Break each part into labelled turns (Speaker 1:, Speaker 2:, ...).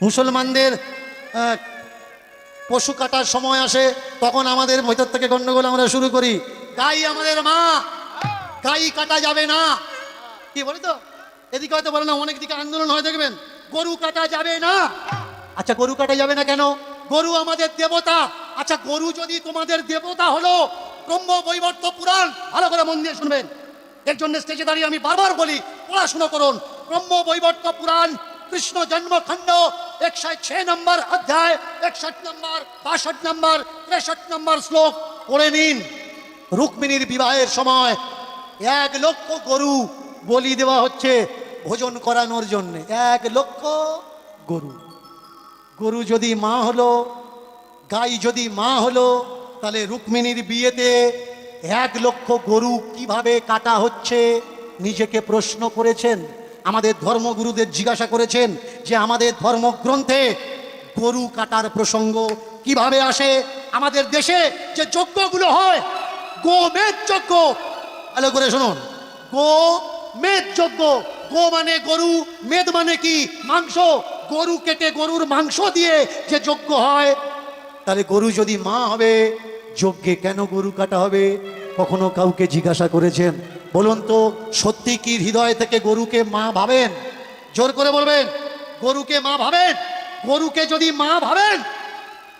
Speaker 1: মুসলমানদের পশু কাটার সময় আসে, তখন আমাদের ভেতর থেকে গন্ডগোল আমরা শুরু করি। গাই আমাদের মা, গাই কাটা যাবে না, কি বলি তো, এদিকে হয়তো বলে না, অনেক দিকে আন্দোলন হয় দেখবেন, গরু কাটা যাবে না। আচ্ছা গরু কাটা যাবে না কেন? গরু আমাদের দেবতা। আচ্ছা গরু যদি তোমাদের দেবতা হলো, ব্রহ্ম বৈবর্ত পুরাণ ভালো করে মন দিয়ে শুনবেন, এর জন্য স্টেজে দাঁড়িয়ে আমি বারবার বলি পড়াশোনা করুন। ব্রহ্ম বৈবর্ত পুরাণ কৃষ্ণ জন্মখণ্ড 106 নম্বর অধ্যায় 61 নম্বর 62 নম্বর 63 নম্বর শ্লোক পড়ে নিন। রুক্মিণীর বিবাহের সময় 1 লক্ষ গরু বলি দেওয়া হচ্ছে ভোজন করানোর জন্য। 1 লক্ষ গরু। গরু যদি মা হলো, গাই যদি মা হলো, তাহলে রুক্মিণীর বিয়েতে 1 লক্ষ গরু কিভাবে কাটা হচ্ছে নিজেকে প্রশ্ন করেছেন? আমাদের ধর্মগুরুদের জিজ্ঞাসা করেছেন যে আমাদের ধর্মগ্রন্থে গরু কাটার প্রসঙ্গ কিভাবে আসে? আমাদের দেশে যে যজ্ঞগুলো হয়, গোমেদ যজ্ঞ, ভালো করে শুনুন, গোমেদ যজ্ঞ। গো মানে গরু, মেদ মানে কি? মাংস। গরু কেটে গরুর মাংস দিয়ে যে যজ্ঞ হয়, তাহলে গরু যদি মা হবে, যজ্ঞে কেন গরু কাটা হবে? কখনো কাউকে জিজ্ঞাসা করেছেন? বলুন তো, সত্যি কি হৃদয় থেকে গরুকে মা ভাবেন? জোর করে বলবেন, গরুকে মা ভাবেন? গরুকে যদি মা ভাবেন,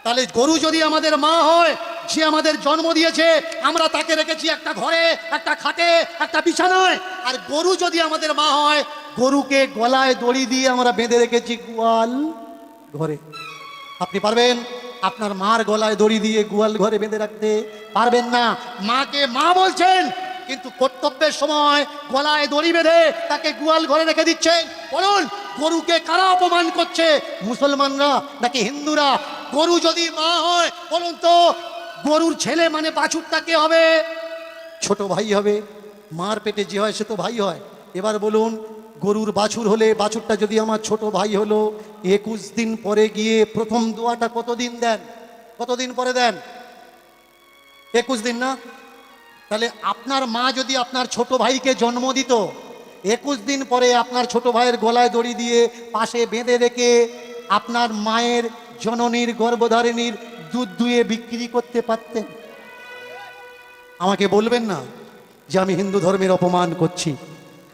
Speaker 1: তাহলে গরু যদি আমাদের মা হয়, সে আমাদের জন্ম দিয়েছে, আমরা তাকে রেখেছি একটা ঘরে, একটা খাটে, একটা বিছানায়। আর গরু যদি আমাদের মা হয়, গরুকে গলায় দড়ি দিয়ে আমরা বেঁধে রেখেছি গোয়াল ঘরে। আপনি পারবেন আপনার মার গলায় দড়ি দিয়ে গোয়াল ঘরে বেঁধে রাখতে? পারবেন না। মাকে মা বলছেন, কিন্তু কর্তব্যের সময় গলায় দড়ি বেঁধে তাকে গোয়াল ঘরে রেখে দিচ্ছেন। বলুন, গরুকে কারা অপমান করছে? মুসলমানরা নাকি হিন্দুরা? গরু যদি মা হয়, বলুন তো, গরুর ছেলে মানে বাছুরটা কে হবে? ছোট ভাই হবে। মার পেটে যে হয় সে তো ভাই হয়। এবার বলুন, গরুর বাছুর হলে, বাছুরটা যদি আমার ছোট ভাই হলো, 21 দিন পরে গিয়ে প্রথম দোয়াটা কতদিন দেন? কতদিন পরে দেন? 21 দিন না? তাহলে আপনার মা যদি আপনার ছোট ভাইকে জন্ম দিত, 21 দিন পরে আপনার ছোট ভাইয়ের গলায় দড়ি দিয়ে পাশে বেঁধে রেখে আপনার মায়ের জননীর গর্ভধারিণীর দুধ দুয়ে বিক্রি করতে পারতেন? আমাকে বলবেন না যে আমি হিন্দু ধর্মের অপমান করছি।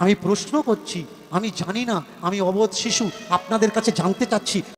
Speaker 1: আমি প্রশ্ন করছি, আমি জানি না, আমি অবোধ শিশু, আপনাদের কাছে জানতে চাচ্ছি।